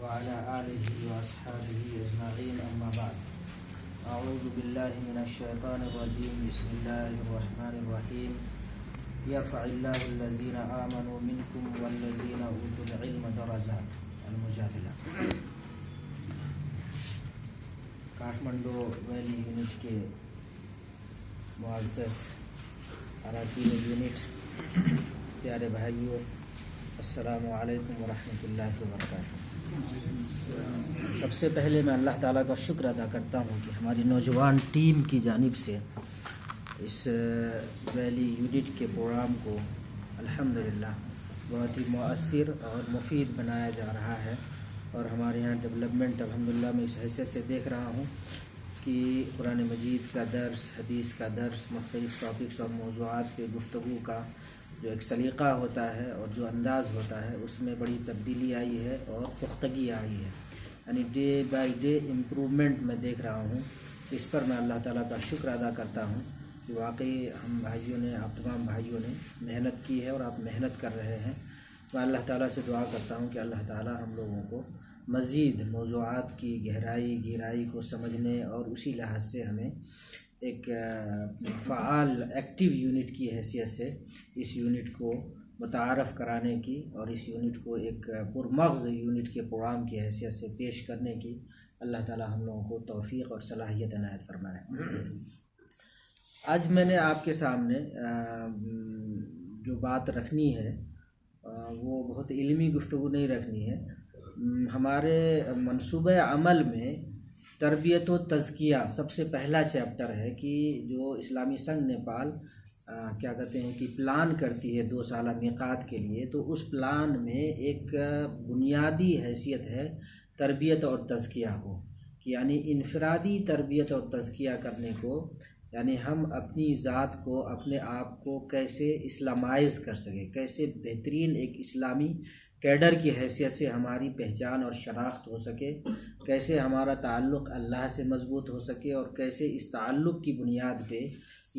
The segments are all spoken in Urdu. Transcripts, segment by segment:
وعلى آله وأصحابه أجمعين أما بعد أعوذ بالله من الشيطان الرجيم بسم الله الرحمن الرحيم يرفع الله الذين آمنوا منكم والذين أوتوا العلم درجات المجادلہ کاٹمنڈو ویلی یونٹ کے معزز اراکین یونٹ پیارے بھائیوں، السلام علیکم ورحمۃ اللہ وبرکاتہ۔ سب سے پہلے میں اللہ تعالیٰ کا شکر ادا کرتا ہوں کہ ہماری نوجوان ٹیم کی جانب سے اس ویلی یونٹ کے پروگرام کو الحمدللہ بہت ہی مؤثر اور مفید بنایا جا رہا ہے، اور ہمارے یہاں ڈیولپمنٹ الحمدللہ میں اس حیثیت سے دیکھ رہا ہوں کہ قرآن مجید کا درس، حدیث کا درس، مختلف ٹاپکس اور موضوعات پہ گفتگو کا جو ایک سلیقہ ہوتا ہے اور جو انداز ہوتا ہے اس میں بڑی تبدیلی آئی ہے اور پختگی آئی ہے، یعنی ڈے بائی ڈے امپرومنٹ میں دیکھ رہا ہوں۔ اس پر میں اللہ تعالیٰ کا شکر ادا کرتا ہوں کہ واقعی ہم بھائیوں نے، آپ تمام بھائیوں نے محنت کی ہے اور آپ محنت کر رہے ہیں۔ میں اللہ تعالیٰ سے دعا کرتا ہوں کہ اللہ تعالیٰ ہم لوگوں کو مزید موضوعات کی گہرائی کو سمجھنے اور اسی لحاظ سے ہمیں ایک فعال ایکٹیو یونٹ کی حیثیت سے اس یونٹ کو متعارف کرانے کی اور اس یونٹ کو ایک پرمغز یونٹ کے پروگرام کی حیثیت سے پیش کرنے کی اللہ تعالیٰ ہم لوگوں کو توفیق اور صلاحیت عنایت فرمائے۔ آج میں نے آپ کے سامنے جو بات رکھنی ہے وہ بہت علمی گفتگو نہیں رکھنی ہے۔ ہمارے منصوبہ عمل میں تربیت و تزکیہ سب سے پہلا چیپٹر ہے کہ جو اسلامی سنگھ نیپال کیا کہتے ہیں کہ پلان کرتی ہے 2 سالہ میقات کے لیے، تو اس پلان میں ایک بنیادی حیثیت ہے تربیت اور تزکیہ کو، کہ یعنی انفرادی تربیت اور تزکیہ کرنے کو، یعنی ہم اپنی ذات کو، اپنے آپ کو کیسے اسلامائز کر سکیں، کیسے بہترین ایک اسلامی کیڈر کی حیثیت سے ہماری پہچان اور شناخت ہو سکے، کیسے ہمارا تعلق اللہ سے مضبوط ہو سکے، اور کیسے اس تعلق کی بنیاد پہ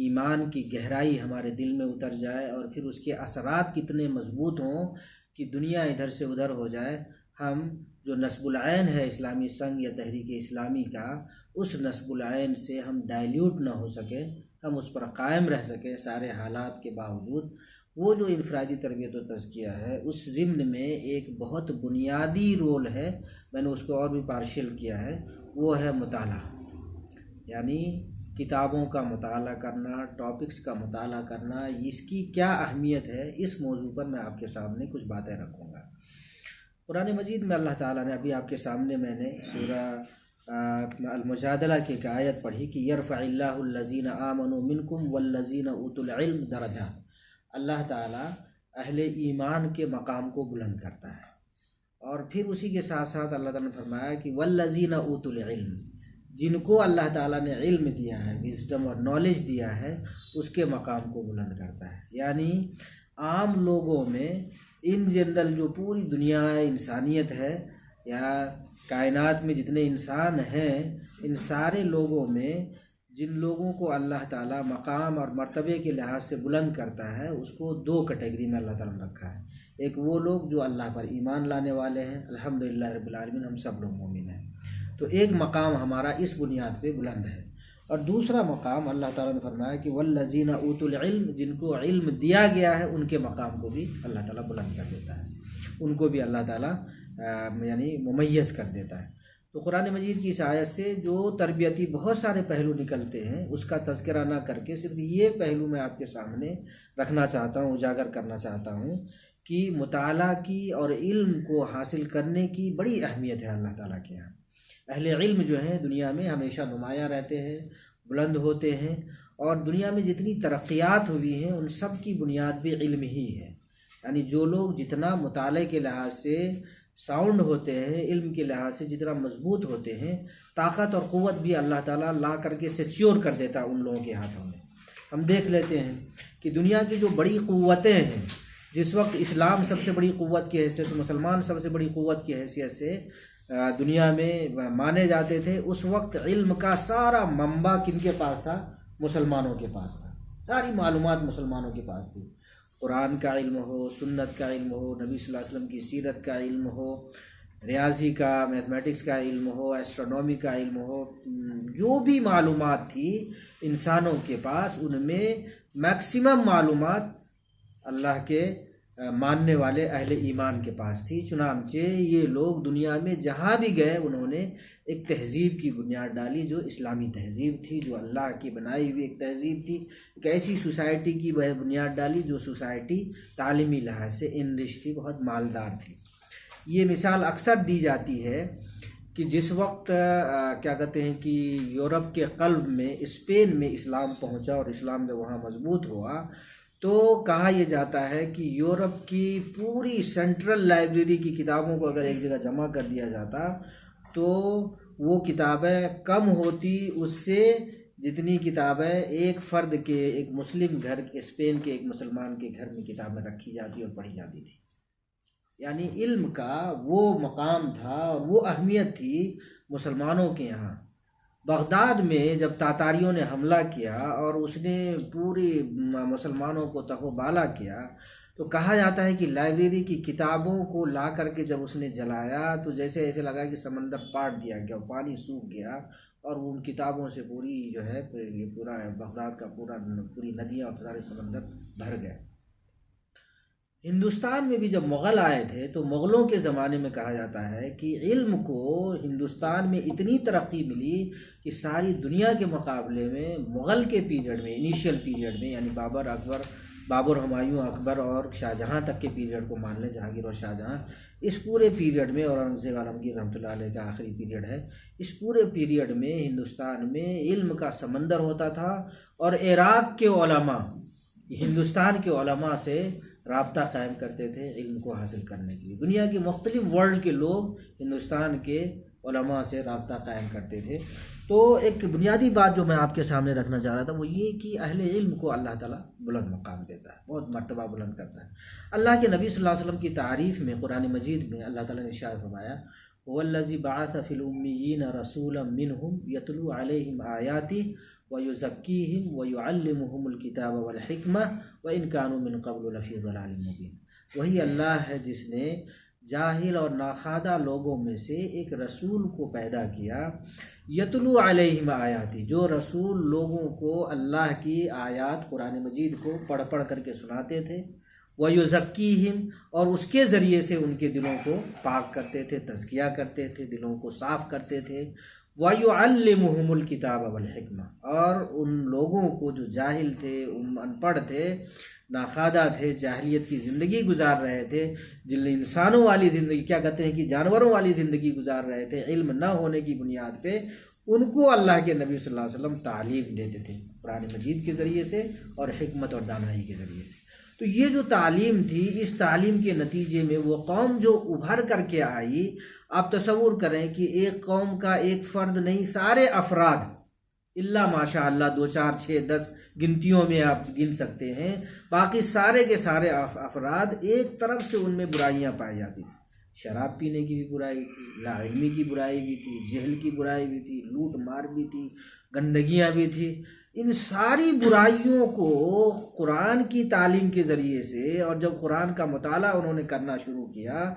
ایمان کی گہرائی ہمارے دل میں اتر جائے اور پھر اس کے اثرات کتنے مضبوط ہوں کہ دنیا ادھر سے ادھر ہو جائے، ہم جو نصب العین ہے اسلامی سنگھ یا تحریک اسلامی کا، اس نصب العین سے ہم ڈائلیوٹ نہ ہو سکے، ہم اس پر قائم رہ سکے سارے حالات کے باوجود۔ وہ جو انفرادی تربیت و تزکیہ ہے اس ضمن میں ایک بہت بنیادی رول ہے، میں نے اس کو اور بھی پارشل کیا ہے، وہ ہے مطالعہ، یعنی کتابوں کا مطالعہ کرنا، ٹاپکس کا مطالعہ کرنا، اس کی کیا اہمیت ہے، اس موضوع پر میں آپ کے سامنے کچھ باتیں رکھوں گا۔ قرآن مجید میں اللہ تعالیٰ نے، ابھی آپ کے سامنے میں نے سورہ المجادلہ کی ایک آیت پڑھی کہ یرفع اللہ الذین آمنوا منکم والذین اوتوا العلم درجات، اللہ تعالیٰ اہل ایمان کے مقام کو بلند کرتا ہے، اور پھر اسی کے ساتھ ساتھ اللہ تعالیٰ نے فرمایا کہ والذین اوتوا العلم، جن کو اللہ تعالیٰ نے علم دیا ہے، وزڈم اور نالج دیا ہے، اس کے مقام کو بلند کرتا ہے۔ یعنی عام لوگوں میں ان جنرل جو پوری دنیا انسانیت ہے یا کائنات میں جتنے انسان ہیں، ان سارے لوگوں میں جن لوگوں کو اللہ تعالیٰ مقام اور مرتبے کے لحاظ سے بلند کرتا ہے، اس کو 2 کیٹیگری میں اللہ تعالیٰ نے رکھا ہے۔ ایک وہ لوگ جو اللہ پر ایمان لانے والے ہیں، الحمدللہ رب العالمین ہم سب لوگ مومن ہیں، تو ایک مقام ہمارا اس بنیاد پہ بلند ہے، اور دوسرا مقام اللہ تعالیٰ نے فرمایا کہ والذین اوتوا العلم، جن کو علم دیا گیا ہے ان کے مقام کو بھی اللہ تعالیٰ بلند کر دیتا ہے، ان کو بھی اللہ تعالیٰ یعنی ممیز کر دیتا ہے۔ تو قرآن مجید کی اس آیت سے جو تربیتی بہت سارے پہلو نکلتے ہیں، اس کا تذکرہ نہ کر کے صرف یہ پہلو میں آپ کے سامنے رکھنا چاہتا ہوں، اجاگر کرنا چاہتا ہوں کہ مطالعہ کی اور علم کو حاصل کرنے کی بڑی اہمیت ہے اللہ تعالیٰ کے یہاں۔ اہل علم جو ہیں دنیا میں ہمیشہ نمایاں رہتے ہیں، بلند ہوتے ہیں، اور دنیا میں جتنی ترقیات ہوئی ہیں ان سب کی بنیاد بھی علم ہی ہے۔ یعنی جو لوگ جتنا مطالعے کے لحاظ سے ساؤنڈ ہوتے ہیں، علم کے لحاظ سے جتنا مضبوط ہوتے ہیں، طاقت اور قوت بھی اللہ تعالیٰ لا کر کے سیکیور کر دیتا ان لوگوں کے ہاتھوں میں۔ ہم دیکھ لیتے ہیں کہ دنیا کی جو بڑی قوتیں ہیں، جس وقت اسلام سب سے بڑی قوت کی حیثیت سے، مسلمان سب سے بڑی قوت کی حیثیت سے دنیا میں مانے جاتے تھے، اس وقت علم کا سارا منبع کن کے پاس تھا؟ مسلمانوں کے پاس تھا، ساری معلومات مسلمانوں کے پاس تھی۔ قرآن کا علم ہو، سنت کا علم ہو، نبی صلی اللہ علیہ وسلم کی سیرت کا علم ہو، ریاضی کا، میتھمیٹکس کا علم ہو، ایسٹرونومی کا علم ہو، جو بھی معلومات تھی انسانوں کے پاس، ان میں میکسیمم معلومات اللہ کے ماننے والے اہل ایمان کے پاس تھی۔ چنانچہ یہ لوگ دنیا میں جہاں بھی گئے انہوں نے ایک تہذیب کی بنیاد ڈالی جو اسلامی تہذیب تھی، جو اللہ کی بنائی ہوئی ایک تہذیب تھی۔ ایک ایسی سوسائٹی کی بنیاد ڈالی جو سوسائٹی تعلیمی لحاظ سے انرچ تھی، بہت مالدار تھی۔ یہ مثال اکثر دی جاتی ہے کہ جس وقت کیا کہتے ہیں کہ یورپ کے قلب میں اسپین میں اسلام پہنچا اور اسلام جب وہاں مضبوط ہوا تو کہا یہ جاتا ہے کہ یورپ کی پوری سینٹرل لائبریری کی کتابوں کو اگر ایک جگہ جمع کر دیا جاتا تو وہ کتابیں کم ہوتی اس سے جتنی کتابیں ایک فرد کے، ایک مسلم گھر، اسپین کے ایک مسلمان کے گھر میں کتابیں رکھی جاتی اور پڑھی جاتی تھی۔ یعنی علم کا وہ مقام تھا، وہ اہمیت تھی مسلمانوں کے یہاں۔ بغداد میں جب تاتاریوں نے حملہ کیا اور اس نے پوری مسلمانوں کو تہو بالا کیا تو کہا جاتا ہے کہ لائبریری کی کتابوں کو لا کر کے جب اس نے جلایا تو جیسے ایسے لگا کہ سمندر پاٹ دیا گیا، پانی سوکھ گیا اور ان کتابوں سے پوری جو ہے یہ پورا بغداد کا پوری ندیاں اور سارے سمندر بھر گئے۔ ہندوستان میں بھی جب مغل آئے تھے تو مغلوں کے زمانے میں کہا جاتا ہے کہ علم کو ہندوستان میں اتنی ترقی ملی کہ ساری دنیا کے مقابلے میں مغل کے پیریڈ میں، انیشیل پیریڈ میں، یعنی بابر، ہمایوں، اکبر اور شاہ جہاں تک کے پیریڈ کو مان لیں، جہانگیر اور شاہ جہاں، اس پورے پیریڈ میں، اور اورنگزیب عالمگیر رحمۃ اللہ علیہ کا آخری پیریڈ ہے، اس پورے پیریڈ میں ہندوستان میں علم کا سمندر ہوتا تھا اور عراق کے علماء ہندوستان کے علماء سے رابطہ قائم کرتے تھے علم کو حاصل کرنے کے لیے۔ دنیا کے مختلف ورلڈ کے لوگ ہندوستان کے علماء سے رابطہ قائم کرتے تھے۔ تو ایک بنیادی بات جو میں آپ کے سامنے رکھنا چاہ رہا تھا وہ یہ کہ اہل علم کو اللہ تعالیٰ بلند مقام دیتا ہے، بہت مرتبہ بلند کرتا ہے۔ اللہ کے نبی صلی اللہ علیہ وسلم کی تعریف میں قرآن مجید میں اللہ تعالیٰ نے ارشاد فرمایا وَالَّذِي بَعَثَ فِي الْأُمِّيِّينَ رَسُولًا مِّنْهُمْ يَتْلُو عَلَيْهِمْ آيَاتِهِ وَيُزَكِّيهِمْ وَيُعَلِّمُهُمُ الْكِتَابَ وَالْحِكْمَةَ وَإِنْ كَانُوا مِنْ قَبْلُ لَفِي ضَلَالٍ مُّبِينٍ۔ وہی اللہ ہے جس نے جاہل اور ناخوادہ لوگوں میں سے ایک رسول کو پیدا کیا، یتلو علیہم آیاتی، جو رسول لوگوں کو اللہ کی آیات قرآن مجید کو پڑھ پڑھ کر کے سناتے تھے، وَيُزَكِّيهِمْ، اور اس کے ذریعے سے ان کے دلوں کو پاک کرتے تھے، تزکیہ کرتے تھے، دلوں کو صاف کرتے تھے، وَيُعَلِّمُهُمُ الْكِتَابَ وَالْحِكْمَةَ، اور ان لوگوں کو جو جاہل تھے، ان پڑھ تھے، ناخوادہ تھے، جاہلیت کی زندگی گزار رہے تھے، جن انسانوں والی زندگی، کیا کہتے ہیں کہ جانوروں والی زندگی گزار رہے تھے، علم نہ ہونے کی بنیاد پہ، ان کو اللہ کے نبی صلی اللہ علیہ وسلم تعلیم دیتے تھے قرآن مجید کے ذریعے سے اور حکمت اور دانائی کے ذریعے سے۔ تو یہ جو تعلیم تھی، اس تعلیم کے نتیجے میں وہ قوم جو ابھر کر کے آئی، آپ تصور کریں کہ ایک قوم کا ایک فرد نہیں، سارے افراد، اللہ ماشاء اللہ 2 4 6 10 گنتیوں میں آپ گن سکتے ہیں، باقی سارے کے سارے افراد ایک طرف سے ان میں برائیاں پائی جاتی تھیں۔ شراب پینے کی بھی برائی تھی، لا علمی کی برائی بھی تھی، جہل کی برائی بھی تھی، لوٹ مار بھی تھی، گندگیاں بھی تھی۔ ان ساری برائیوں کو قرآن کی تعلیم کے ذریعے سے، اور جب قرآن کا مطالعہ انہوں نے کرنا شروع کیا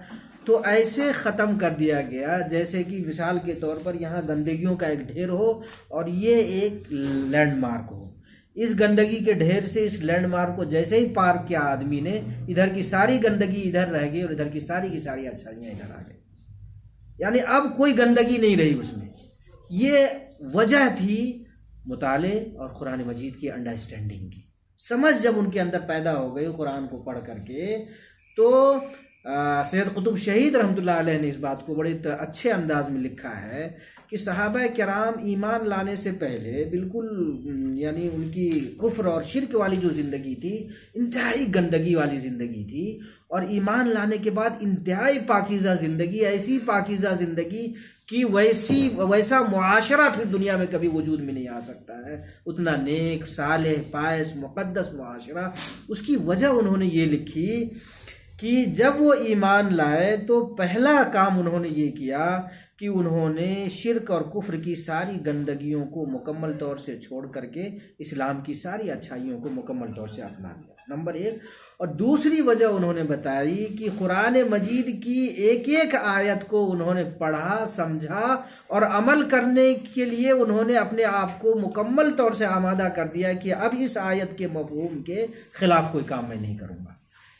تو ایسے ختم کر دیا گیا جیسے کہ مثال کے طور پر یہاں گندگیوں کا ایک ڈھیر ہو اور یہ ایک لینڈ مارک ہو۔ اس گندگی کے ڈھیر سے اس لینڈ مارک کو جیسے ہی پار کیا آدمی نے، ادھر کی ساری گندگی ادھر رہ گئی اور ادھر کی ساری اچھائیاں ادھر آ گئی، یعنی اب کوئی گندگی نہیں رہی اس میں۔ یہ وجہ تھی مطالعے اور قرآن مجید کی انڈرسٹینڈنگ کی سمجھ جب ان کے اندر پیدا ہو گئی قرآن کو پڑھ کر کے۔ تو سید قطب شہید رحمۃ اللہ علیہ نے اس بات کو بڑے اچھے انداز میں لکھا ہے کہ صحابہ کرام ایمان لانے سے پہلے بالکل یعنی ان کی کفر اور شرک والی جو زندگی تھی انتہائی گندگی والی زندگی تھی، اور ایمان لانے کے بعد انتہائی پاکیزہ زندگی، ایسی پاکیزہ زندگی کہ ویسا معاشرہ پھر دنیا میں کبھی وجود میں نہیں آ سکتا ہے، اتنا نیک، صالح، پائس، مقدس معاشرہ۔ اس کی وجہ انہوں نے یہ لکھی کہ جب وہ ایمان لائے تو پہلا کام انہوں نے یہ کیا کہ انہوں نے شرک اور کفر کی ساری گندگیوں کو مکمل طور سے چھوڑ کر کے اسلام کی ساری اچھائیوں کو مکمل طور سے اپنا لیا، نمبر 1۔ اور دوسری وجہ انہوں نے بتائی کہ قرآن مجید کی ایک ایک آیت کو انہوں نے پڑھا، سمجھا اور عمل کرنے کے لیے انہوں نے اپنے آپ کو مکمل طور سے آمادہ کر دیا کہ اب اس آیت کے مفہوم کے خلاف کوئی کام میں نہیں کروں گا۔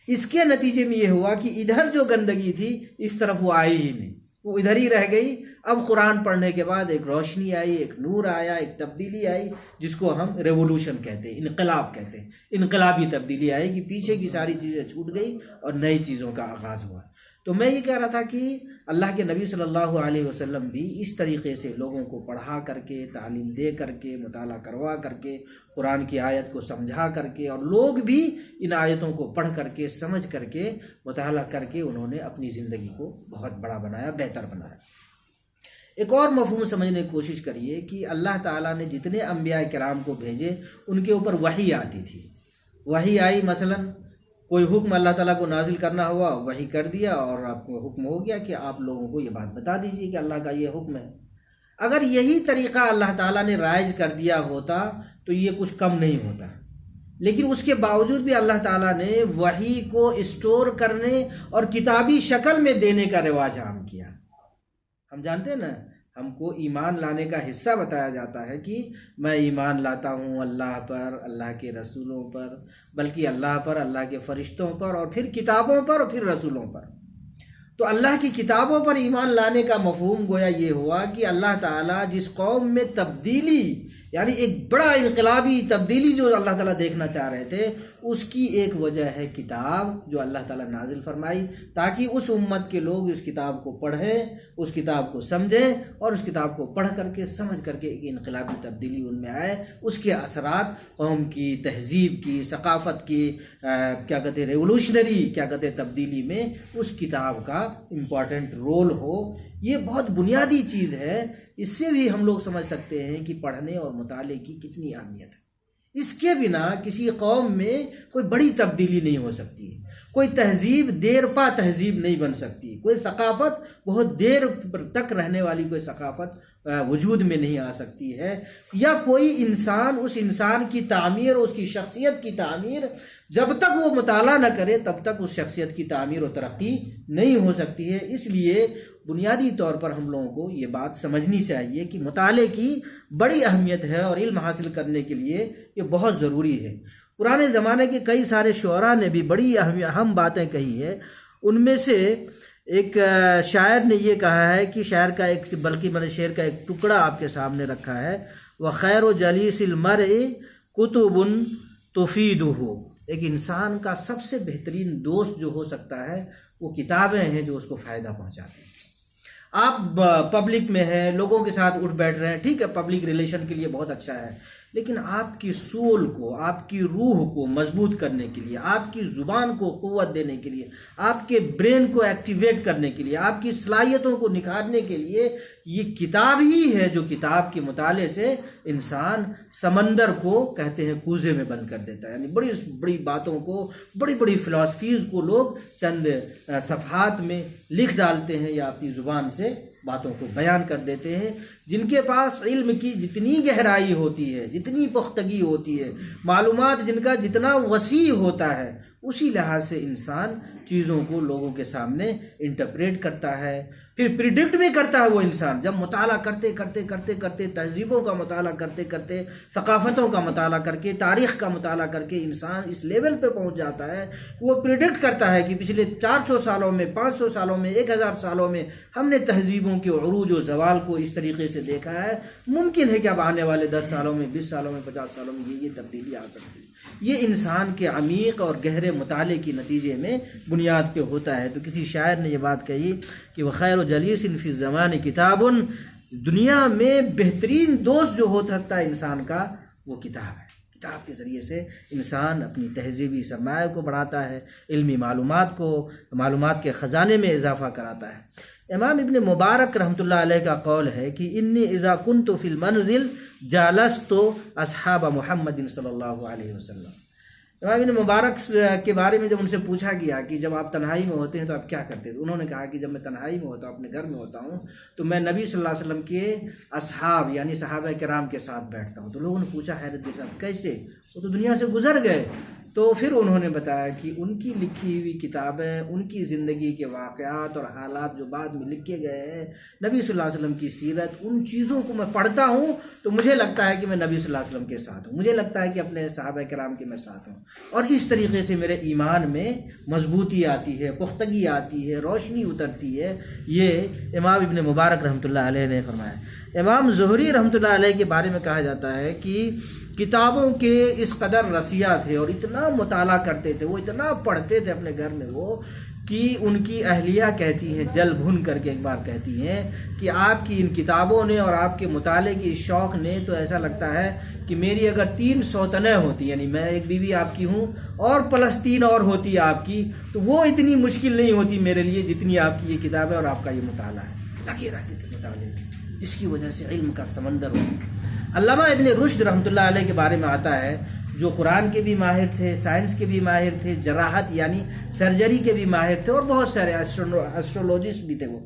اس کے نتیجے میں یہ ہوا کہ ادھر جو گندگی تھی اس طرف وہ آئی ہی نہیں، وہ ادھر ہی رہ گئی۔ اب قرآن پڑھنے کے بعد ایک روشنی آئی، ایک نور آیا، ایک تبدیلی آئی، جس کو ہم ریولوشن کہتے ہیں، انقلاب کہتے ہیں۔ انقلابی تبدیلی آئی کہ پیچھے کی ساری چیزیں چھوٹ گئی اور نئی چیزوں کا آغاز ہوا۔ تو میں یہ کہہ رہا تھا کہ اللہ کے نبی صلی اللہ علیہ وسلم بھی اس طریقے سے لوگوں کو پڑھا کر کے، تعلیم دے کر کے، مطالعہ کروا کر کے، قرآن کی آیت کو سمجھا کر کے، اور لوگ بھی ان آیتوں کو پڑھ کر کے، سمجھ کر کے، مطالعہ کر کے انہوں نے اپنی زندگی کو بہت بڑا بنایا، بہتر بنایا۔ ایک اور مفہوم سمجھنے کی کوشش کریے کہ اللہ تعالیٰ نے جتنے انبیاء کرام کو بھیجے ان کے اوپر وحی آتی تھی۔ وحی آئی، مثلا کوئی حکم اللہ تعالیٰ کو نازل کرنا ہوا، وحی کر دیا اور آپ کو حکم ہو گیا کہ آپ لوگوں کو یہ بات بتا دیجیے کہ اللہ کا یہ حکم ہے۔ اگر یہی طریقہ اللہ تعالیٰ نے رائج کر دیا ہوتا تو یہ کچھ کم نہیں ہوتا، لیکن اس کے باوجود بھی اللہ تعالیٰ نے وحی کو اسٹور کرنے اور کتابی شکل میں دینے کا رواج عام کیا۔ ہم جانتے ہیں نا، ہم کو ایمان لانے کا حصہ بتایا جاتا ہے کہ میں ایمان لاتا ہوں اللہ پر، اللہ کے رسولوں پر، بلکہ اللہ پر، اللہ کے فرشتوں پر، اور پھر کتابوں پر، اور پھر رسولوں پر۔ تو اللہ کی کتابوں پر ایمان لانے کا مفہوم گویا یہ ہوا کہ اللہ تعالیٰ جس قوم میں تبدیلی، یعنی ایک بڑا انقلابی تبدیلی جو اللہ تعالیٰ دیکھنا چاہ رہے تھے، اس کی ایک وجہ ہے کتاب جو اللہ تعالیٰ نازل فرمائی، تاکہ اس امت کے لوگ اس کتاب کو پڑھیں، اس کتاب کو سمجھیں، اور اس کتاب کو پڑھ کر کے، سمجھ کر کے ایک انقلابی تبدیلی ان میں آئے۔ اس کے اثرات قوم کی تہذیب کی، ثقافت کی کیا کہتے ہیں، ریولوشنری کیا کہتے ہیں تبدیلی میں اس کتاب کا امپورٹنٹ رول ہو۔ یہ بہت بنیادی چیز ہے۔ اس سے بھی ہم لوگ سمجھ سکتے ہیں کہ پڑھنے اور مطالعے کی کتنی اہمیت ہے۔ اس کے بنا کسی قوم میں کوئی بڑی تبدیلی نہیں ہو سکتی، کوئی تہذیب دیر پا تہذیب نہیں بن سکتی، کوئی ثقافت بہت دیر تک رہنے والی کوئی ثقافت وجود میں نہیں آ سکتی ہے، یا کوئی انسان، اس انسان کی تعمیر، اس کی شخصیت کی تعمیر جب تک وہ مطالعہ نہ کرے تب تک اس شخصیت کی تعمیر و ترقی نہیں ہو سکتی ہے۔ اس لیے بنیادی طور پر ہم لوگوں کو یہ بات سمجھنی چاہیے کہ مطالعے کی بڑی اہمیت ہے اور علم حاصل کرنے کے لیے یہ بہت ضروری ہے۔ پرانے زمانے کے کئی سارے شعراء نے بھی بڑی اہم باتیں کہی ہے۔ ان میں سے ایک شاعر نے یہ کہا ہے کہ شاعر کا ایک، بلکہ میں نے شعر کا ایک ٹکڑا آپ کے سامنے رکھا ہے، وَخَيْرُ جَلِيسِ الْمَرْءِ كُتُبٌ تُفِيدُهُ۔ ایک انسان کا سب سے بہترین دوست جو ہو سکتا ہے وہ کتابیں ہیں جو اس کو فائدہ پہنچاتی ہیں۔ آپ پبلک میں ہیں، لوگوں کے ساتھ اٹھ بیٹھ رہے ہیں، ٹھیک ہے، پبلک ریلیشن کے لیے بہت اچھا ہے، لیکن آپ کی سول کو، آپ کی روح کو مضبوط کرنے کے لیے، آپ کی زبان کو قوت دینے کے لیے، آپ کے برین کو ایکٹیویٹ کرنے کے لیے، آپ کی صلاحیتوں کو نکھارنے کے لیے یہ کتاب ہی ہے، جو کتاب کے مطالعے سے انسان سمندر کو کہتے ہیں کوزے میں بند کر دیتا ہے۔ یعنی بڑی بڑی باتوں کو، بڑی بڑی فلاسفیز کو لوگ چند صفحات میں لکھ ڈالتے ہیں یا اپنی زبان سے باتوں کو بیان کر دیتے ہیں۔ جن کے پاس علم کی جتنی گہرائی ہوتی ہے، جتنی پختگی ہوتی ہے، معلومات جن کا جتنا وسیع ہوتا ہے، اسی لحاظ سے انسان چیزوں کو لوگوں کے سامنے انٹرپریٹ کرتا ہے، پھر پریڈکٹ بھی کرتا ہے۔ وہ انسان جب مطالعہ کرتے کرتے کرتے کرتے، تہذیبوں کا مطالعہ کرتے کرتے، ثقافتوں کا مطالعہ کر کے، تاریخ کا مطالعہ کر کے انسان اس لیول پہ پہنچ جاتا ہے کہ وہ پریڈکٹ کرتا ہے کہ پچھلے 400 سالوں میں، 500 سالوں میں، 1000 سالوں میں ہم نے تہذیبوں کے عروج و زوال کو اس طریقے سے دیکھا ہے، ممکن ہے کہ اب آنے والے 10 سالوں میں، 20 سالوں میں، 50 سالوں میں یہ تبدیلی آ سکتی ہے۔ یہ انسان کے عمیق اور گہرے مطالعے کے نتیجے میں بنیاد پہ ہوتا ہے۔ تو کسی شاعر نے یہ بات کہی کہ وَخَيْرُ جَلِيسٍ فِي الزَّمَانِ كِتَابٌ، دنیا میں بہترین دوست جو ہو سکتا ہے انسان کا وہ کتاب ہے۔ کتاب کے ذریعے سے انسان اپنی تہذیبی سرمایہ کو بڑھاتا ہے، علمی معلومات کے خزانے میں اضافہ کراتا ہے۔ امام ابن مبارک رحمۃ اللہ علیہ کا قول ہے کہ انی اذا کنت فی المنزل جالست اصحاب محمد صلی اللہ علیہ وسلم۔ امام ابن مبارک کے بارے میں جب ان سے پوچھا گیا کہ جب آپ تنہائی میں ہوتے ہیں تو آپ کیا کرتے ہیں، انہوں نے کہا کہ جب میں تنہائی میں ہوتا ہوں، اپنے گھر میں ہوتا ہوں، تو میں نبی صلی اللہ علیہ وسلم کے اصحاب یعنی صحابہ کرام کے ساتھ بیٹھتا ہوں۔ تو لوگوں نے پوچھا حیرت کے ساتھ کیسے، وہ تو دنیا سے گزر گئے، تو پھر انہوں نے بتایا کہ ان کی لکھی ہوئی کتابیں، ان کی زندگی کے واقعات اور حالات جو بعد میں لکھے گئے ہیں، نبی صلی اللہ علیہ وسلم کی سیرت، ان چیزوں کو میں پڑھتا ہوں تو مجھے لگتا ہے کہ میں نبی صلی اللہ علیہ وسلم کے ساتھ ہوں، مجھے لگتا ہے کہ اپنے صحابہ کرام کے میں ساتھ ہوں، اور اس طریقے سے میرے ایمان میں مضبوطی آتی ہے، پختگی آتی ہے، روشنی اترتی ہے۔ یہ امام ابن مبارک رحمۃ اللہ علیہ نے فرمایا۔ امام زہری رحمۃ اللہ علیہ کے بارے میں کہا جاتا ہے کہ کتابوں کے اس قدر رسیہ تھے اور اتنا مطالعہ کرتے تھے، وہ اتنا پڑھتے تھے اپنے گھر میں وہ، کہ ان کی اہلیہ کہتی ہیں، جل بھن کر کے ایک بار کہتی ہیں کہ آپ کی ان کتابوں نے اور آپ کے مطالعے کی اس شوق نے تو ایسا لگتا ہے کہ میری اگر 3 سوتنیں ہوتی، یعنی میں ایک بیوی آپ کی ہوں اور پلس 3 اور ہوتی آپ کی، تو وہ اتنی مشکل نہیں ہوتی میرے لیے جتنی آپ کی یہ کتاب ہے اور آپ کا یہ مطالعہ ہے۔ لگے رہتے تھے مطالعے میں، جس کی وجہ سے علم کا سمندر ہو۔ علامہ ابن رشد رحمۃ اللہ علیہ کے بارے میں آتا ہے، جو قرآن کے بھی ماہر تھے، سائنس کے بھی ماہر تھے، جراحت یعنی سرجری کے بھی ماہر تھے، اور بہت سارے ایسٹرولوجسٹ بھی تھے، وہ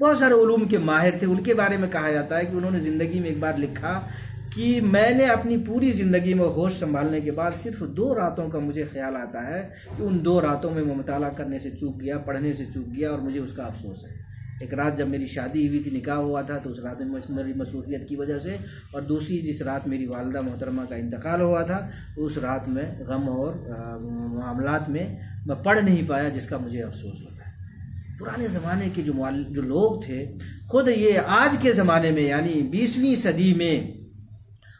بہت سارے علوم کے ماہر تھے۔ ان کے بارے میں کہا جاتا ہے کہ انہوں نے زندگی میں ایک بار لکھا کہ میں نے اپنی پوری زندگی میں ہوش سنبھالنے کے بعد صرف 2 راتوں کا مجھے خیال آتا ہے کہ ان 2 راتوں میں میں مطالعہ کرنے سے چوک گیا، پڑھنے سے چوک گیا، اور مجھے اس کا افسوس ہے۔ ایک رات جب میری شادی ہوئی تھی، نکاح ہوا تھا، تو اس رات میں میری مصروفیت کی وجہ سے، اور دوسری جس رات میری والدہ محترمہ کا انتقال ہوا تھا، اس رات میں غم اور معاملات میں پڑھ نہیں پایا، جس کا مجھے افسوس ہوتا ہے۔ پرانے زمانے کے جو لوگ تھے، خود یہ آج کے زمانے میں یعنی 20ویں صدی میں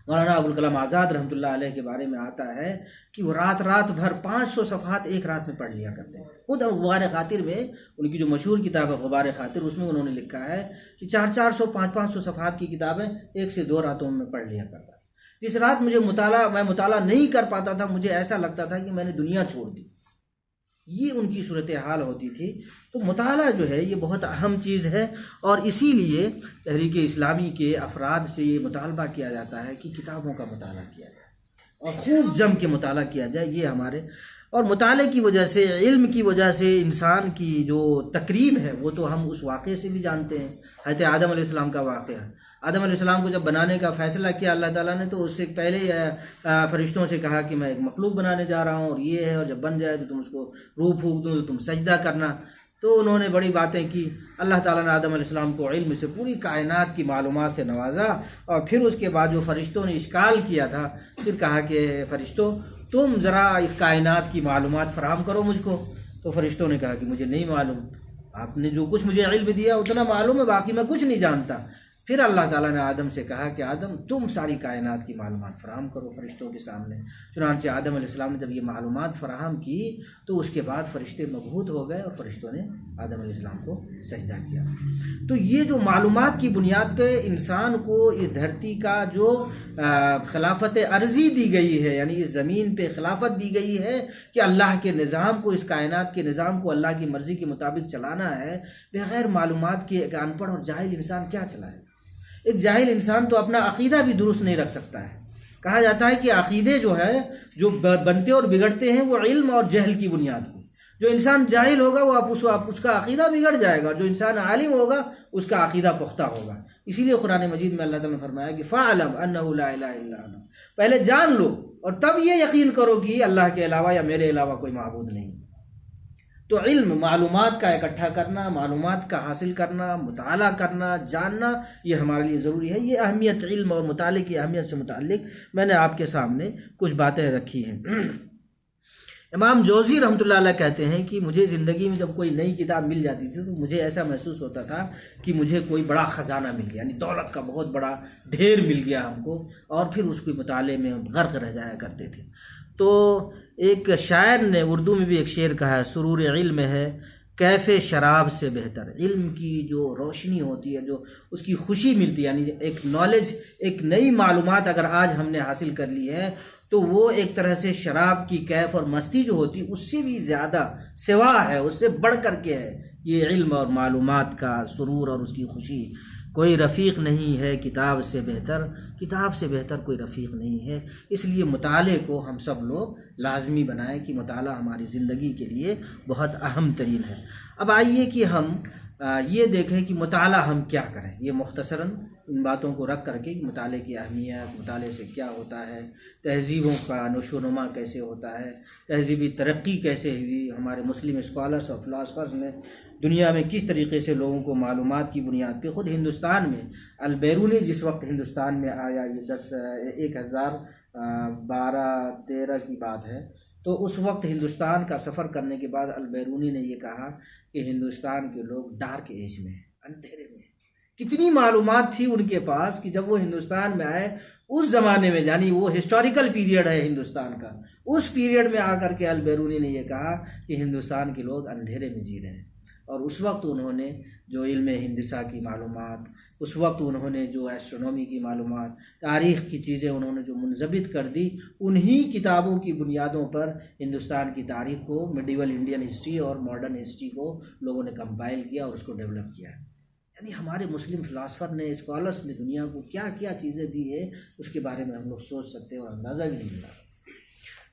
مولانا ابوالکلام آزاد رحمۃ اللہ علیہ کے بارے میں آتا ہے کہ وہ رات بھر 500 صفحات ایک رات میں پڑھ لیا کرتے ہیں۔ خود غبار خاطر میں، ان کی جو مشہور کتاب ہے غبار خاطر، اس میں انہوں نے لکھا ہے کہ 400 500 صفحات کی کتابیں 1 سے 2 راتوں میں پڑھ لیا کرتا تھا۔ جس رات میں مطالعہ نہیں کر پاتا تھا، مجھے ایسا لگتا تھا کہ میں نے دنیا چھوڑ دی۔ یہ ان کی صورتحال ہوتی تھی۔ تو مطالعہ جو ہے یہ بہت اہم چیز ہے، اور اسی لیے تحریک اسلامی کے افراد سے یہ مطالبہ کیا جاتا ہے کہ کتابوں کا مطالعہ کیا جائے اور خوب جم کے مطالعہ کیا جائے۔ یہ ہمارے اور مطالعے کی وجہ سے، علم کی وجہ سے انسان کی جو تکریم ہے وہ تو ہم اس واقعے سے بھی جانتے ہیں۔ حضرت آدم علیہ السلام کا واقعہ، آدم علیہ السلام کو جب بنانے کا فیصلہ کیا اللہ تعالیٰ نے، تو اس سے پہلے فرشتوں سے کہا کہ میں ایک مخلوق بنانے جا رہا ہوں اور یہ ہے، اور جب بن جائے تو تم اس کو روح پھونک دوں تو تم سجدہ کرنا۔ تو انہوں نے بڑی باتیں کی۔ اللہ تعالیٰ نے آدم علیہ السلام کو علم سے پوری کائنات کی معلومات سے نوازا، اور پھر اس کے بعد جو فرشتوں نے اشکال کیا تھا، پھر کہا کہ فرشتوں تم ذرا اس کائنات کی معلومات فراہم کرو مجھ کو۔ تو فرشتوں نے کہا کہ مجھے نہیں معلوم، آپ نے جو کچھ مجھے علم دیا اتنا معلوم ہے، باقی میں کچھ نہیں جانتا۔ پھر اللہ تعالیٰ نے آدم سے کہا کہ آدم تم ساری کائنات کی معلومات فراہم کرو فرشتوں کے سامنے۔ چنانچہ آدم علیہ السلام نے جب یہ معلومات فراہم کی تو اس کے بعد فرشتے مبہوت ہو گئے، اور فرشتوں نے آدم علیہ السلام کو سجدہ کیا۔ تو یہ جو معلومات کی بنیاد پہ انسان کو اس دھرتی کا جو خلافت عرضی دی گئی ہے، یعنی اس زمین پہ خلافت دی گئی ہے کہ اللہ کے نظام کو، اس کائنات کے نظام کو اللہ کی مرضی کے مطابق چلانا ہے، بغیر معلومات کے ایک ان پڑھ اور جاہل انسان کیا چلائے؟ ایک جاہل انسان تو اپنا عقیدہ بھی درست نہیں رکھ سکتا ہے۔ کہا جاتا ہے کہ عقیدے جو ہے جو بنتے اور بگڑتے ہیں وہ علم اور جہل کی بنیاد پر۔ جو انسان جاہل ہوگا وہ اس کا عقیدہ بگڑ جائے گا، جو انسان عالم ہوگا اس کا عقیدہ پختہ ہوگا۔ اسی لیے قرآن مجید میں اللہ تعالیٰ نے فرمایا کہ فَاعْلَمْ أَنَّهُ لَا إِلَهَ إِلَّا أَنَا، پہلے جان لو اور تب یہ یقین کرو کہ اللہ کے علاوہ یا میرے علاوہ کوئی معبود نہیں۔ تو علم، معلومات کا اکٹھا کرنا، معلومات کا حاصل کرنا، مطالعہ کرنا، جاننا، یہ ہمارے لیے ضروری ہے۔ یہ اہمیت، علم اور مطالعے کی اہمیت سے متعلق میں نے آپ کے سامنے کچھ باتیں رکھی ہیں۔ امام جوزی رحمۃ اللہ علیہ کہتے ہیں کہ مجھے زندگی میں جب کوئی نئی کتاب مل جاتی تھی تو مجھے ایسا محسوس ہوتا تھا کہ مجھے کوئی بڑا خزانہ مل گیا، یعنی دولت کا بہت بڑا ڈھیر مل گیا ہم کو، اور پھر اس کو مطالعے میں غرق رہ جایا کرتے تھے۔ تو ایک شاعر نے اردو میں بھی ایک شعر کہا ہے، سرور علم ہے کیف شراب سے بہتر۔ علم کی جو روشنی ہوتی ہے، جو اس کی خوشی ملتی ہے، یعنی ایک نالج، ایک نئی معلومات اگر آج ہم نے حاصل کر لی ہے تو وہ ایک طرح سے شراب کی کیف اور مستی جو ہوتی ہے اس سے بھی زیادہ سوا ہے، اس سے بڑھ کر کے ہے یہ علم اور معلومات کا سرور اور اس کی خوشی۔ کوئی رفیق نہیں ہے کتاب سے بہتر، کتاب سے بہتر کوئی رفیق نہیں ہے۔ اس لیے مطالعے کو ہم سب لوگ لازمی بنائیں کہ مطالعہ ہماری زندگی کے لیے بہت اہم ترین ہے۔ اب آئیے کہ ہم یہ دیکھیں کہ مطالعہ ہم کیا کریں. یہ مختصراً ان باتوں کو رکھ کر کے مطالعے کی اہمیت، مطالعے سے کیا ہوتا ہے، تہذیبوں کا نشو و نما کیسے ہوتا ہے، تہذیبی ترقی کیسے ہوئی، ہمارے مسلم اسکالرس اور فلاسفرز نے دنیا میں کس طریقے سے لوگوں کو معلومات کی بنیاد پہ. خود ہندوستان میں البیرونی جس وقت ہندوستان میں آیا، یہ 1012-13 کی بات ہے، تو اس وقت ہندوستان کا سفر کرنے کے بعد البیرونی نے یہ کہا کہ ہندوستان کے لوگ ڈارک ایج میں ہیں، اندھیرے میں ہیں. کتنی معلومات تھی ان کے پاس کہ جب وہ ہندوستان میں آئے اس زمانے میں، یعنی وہ ہسٹوریکل پیریڈ ہے ہندوستان کا، اس پیریڈ میں آ کر کے البیرونی نے یہ کہا کہ ہندوستان کے لوگ اندھیرے میں جی رہے ہیں. اور اس وقت انہوں نے جو علم ہندسہ کی معلومات، اس وقت انہوں نے جو ایسٹرونومی کی معلومات، تاریخ کی چیزیں انہوں نے جو منضبط کر دی، انہی کتابوں کی بنیادوں پر ہندوستان کی تاریخ کو، میڈیول انڈین ہسٹری اور ماڈرن ہسٹری کو لوگوں نے کمپائل کیا اور اس کو ڈیولپ کیا. یعنی ہمارے مسلم فلاسفر نے، اسکالرس نے دنیا کو کیا کیا چیزیں دی ہے، اس کے بارے میں ہم لوگ سوچ سکتے ہیں اور اندازہ بھی نہیں ملا.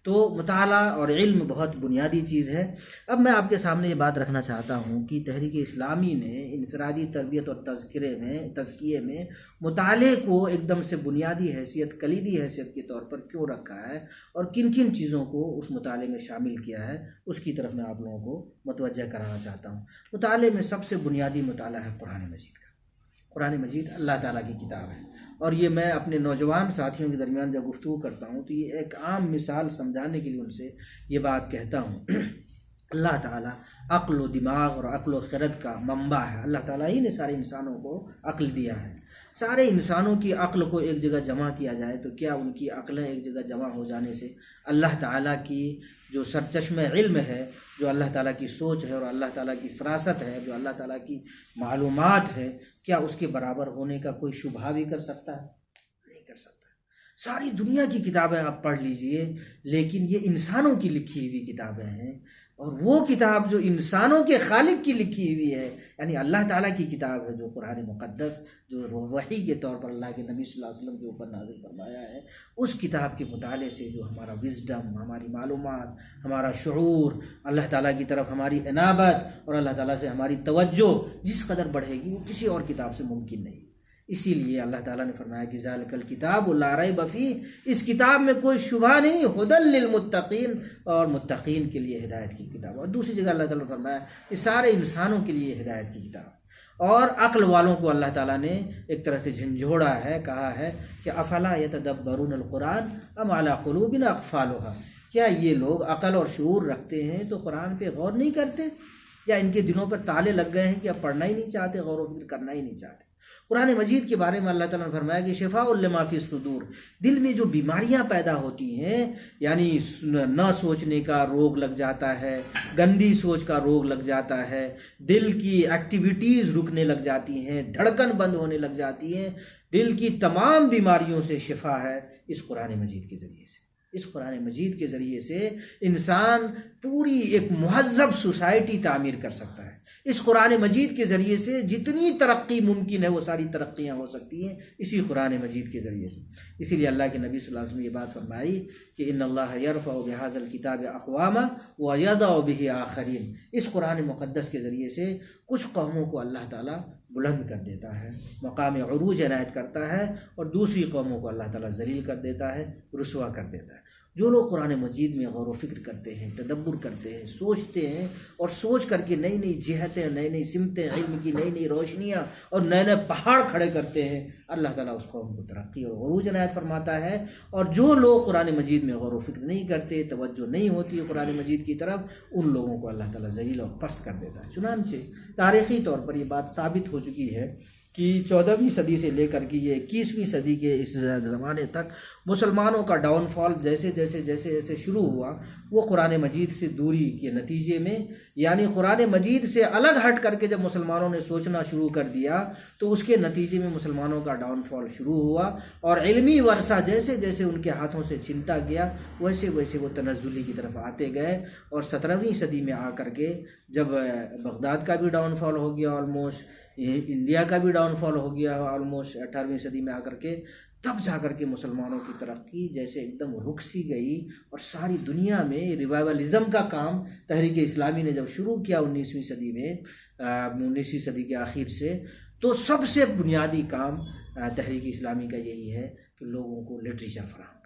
تو مطالعہ اور علم بہت بنیادی چیز ہے. اب میں آپ کے سامنے یہ بات رکھنا چاہتا ہوں کہ تحریک اسلامی نے انفرادی تربیت اور تزکیے میں مطالعے کو ایک دم سے بنیادی حیثیت، کلیدی حیثیت کے طور پر کیوں رکھا ہے اور کن کن چیزوں کو اس مطالعے میں شامل کیا ہے، اس کی طرف میں آپ لوگوں کو متوجہ کرانا چاہتا ہوں. مطالعے میں سب سے بنیادی مطالعہ ہے قرآن مجید کا. قرآن مجید اللہ تعالیٰ کی کتاب ہے، اور یہ میں اپنے نوجوان ساتھیوں کے درمیان جب گفتگو کرتا ہوں تو یہ ایک عام مثال سمجھانے کے لیے ان سے یہ بات کہتا ہوں. اللہ تعالیٰ عقل و دماغ اور عقل و خرد کا منبع ہے. اللہ تعالیٰ ہی نے سارے انسانوں کو عقل دیا ہے. سارے انسانوں کی عقل کو ایک جگہ جمع کیا جائے تو کیا ان کی عقلیں ایک جگہ جمع ہو جانے سے اللہ تعالیٰ کی جو سرچشمہ علم ہے، جو اللہ تعالیٰ کی سوچ ہے اور اللہ تعالیٰ کی فراست ہے، جو اللہ تعالیٰ کی معلومات ہے، کیا اس کے برابر ہونے کا کوئی شبہ بھی کر سکتا ہے؟ نہیں کر سکتا. ساری دنیا کی کتابیں آپ پڑھ لیجئے، لیکن یہ انسانوں کی لکھی ہوئی کتابیں ہیں، اور وہ کتاب جو انسانوں کے خالق کی لکھی ہوئی ہے، یعنی اللہ تعالیٰ کی کتاب ہے، جو قرآن مقدس، جو وحی کے طور پر اللہ کے نبی صلی اللہ علیہ وسلم کے اوپر نازل فرمایا ہے، اس کتاب کے مطالعے سے جو ہمارا وزڈم، ہماری معلومات، ہمارا شعور، اللہ تعالیٰ کی طرف ہماری انابت اور اللہ تعالیٰ سے ہماری توجہ جس قدر بڑھے گی، وہ کسی اور کتاب سے ممکن نہیں. اسی لیے اللہ تعالیٰ نے فرمایا کہ ذالک الکتاب لا ریب فیہ، اس کتاب میں کوئی شبہ نہیں، ھدی للمتقین، اور متقین کے لیے ہدایت کی کتاب. اور دوسری جگہ اللہ تعالیٰ نے فرمایا کہ سارے انسانوں کے لیے ہدایت کی کتاب. اور عقل والوں کو اللہ تعالیٰ نے ایک طرح سے جھنجھوڑا ہے، کہا ہے کہ افلا یتدبرون القرآن ام علی قلوب اقفالها، کیا یہ لوگ عقل اور شعور رکھتے ہیں تو قرآن پہ غور نہیں کرتے، یا ان کے دلوں پر تالے لگ گئے ہیں کہ اب پڑھنا ہی نہیں چاہتے، غور و فکر کرنا ہی نہیں چاہتے. قرآن مجید کے بارے میں اللہ تعالیٰ نے فرمایا کہ شفاء لما فی الصدور، دل میں جو بیماریاں پیدا ہوتی ہیں، یعنی نہ سوچنے کا روگ لگ جاتا ہے، گندی سوچ کا روگ لگ جاتا ہے، دل کی ایکٹیویٹیز رکنے لگ جاتی ہیں، دھڑکن بند ہونے لگ جاتی ہیں، دل کی تمام بیماریوں سے شفا ہے اس قرآن مجید کے ذریعے سے. اس قرآن مجید کے ذریعے سے انسان پوری ایک مہذب سوسائٹی تعمیر کر سکتا ہے. اس قرآن مجید کے ذریعے سے جتنی ترقی ممکن ہے وہ ساری ترقیاں ہو سکتی ہیں اسی قرآن مجید کے ذریعے سے. اسی لیے اللہ کے نبی صلی اللہ علیہ وسلم نے یہ بات فرمائی کہ ان اللہ یرفع بہذا الکتاب اقواما ویضع بہ آخرین، اس قرآن مقدس کے ذریعے سے کچھ قوموں کو اللہ تعالیٰ بلند کر دیتا ہے، مقام عروج عنایت کرتا ہے، اور دوسری قوموں کو اللہ تعالیٰ ذلیل کر دیتا ہے، رسوا کر دیتا ہے. جو لوگ قرآن مجید میں غور و فکر کرتے ہیں، تدبر کرتے ہیں، سوچتے ہیں، اور سوچ کر کے نئی نئی جہتیں، نئی نئی سمتیں، علم کی نئی نئی روشنیاں اور نئے نئے پہاڑ کھڑے کرتے ہیں، اللہ تعالیٰ اس قوم کو ترقی اور عروج عنایت فرماتا ہے. اور جو لوگ قرآن مجید میں غور و فکر نہیں کرتے، توجہ نہیں ہوتی ہے قرآن مجید کی طرف، ان لوگوں کو اللہ تعالیٰ ذلیل اور پست کر دیتا ہے. چنانچہ تاریخی طور پر یہ بات ثابت ہو چکی ہے کہ 14ویں صدی سے لے کر کے یہ 21ویں صدی کے اس زمانے تک مسلمانوں کا ڈاؤن فال جیسے شروع ہوا، وہ قرآن مجید سے دوری کے نتیجے میں، یعنی قرآن مجید سے الگ ہٹ کر کے جب مسلمانوں نے سوچنا شروع کر دیا تو اس کے نتیجے میں مسلمانوں کا ڈاؤن فال شروع ہوا، اور علمی ورثہ جیسے جیسے ان کے ہاتھوں سے چھنتا گیا ویسے ویسے وہ تنزلی کی طرف آتے گئے. اور 17ویں صدی میں آ کر کے جب بغداد کا بھی ڈاؤن فال ہو گیا، آلموسٹ انڈیا کا بھی ڈاؤن فال ہو گیا آلموسٹ 18ویں صدی میں آ کر کے، تب جا کر کے مسلمانوں کی ترقی جیسے ایک دم رک سی گئی. اور ساری دنیا میں ریوائولزم کا کام تحریک اسلامی نے جب شروع کیا 19ویں صدی میں، 19ویں صدی کے آخر سے، تو سب سے بنیادی کام تحریک اسلامی کا یہی ہے کہ لوگوں کو لٹریچر فراہم کرنا،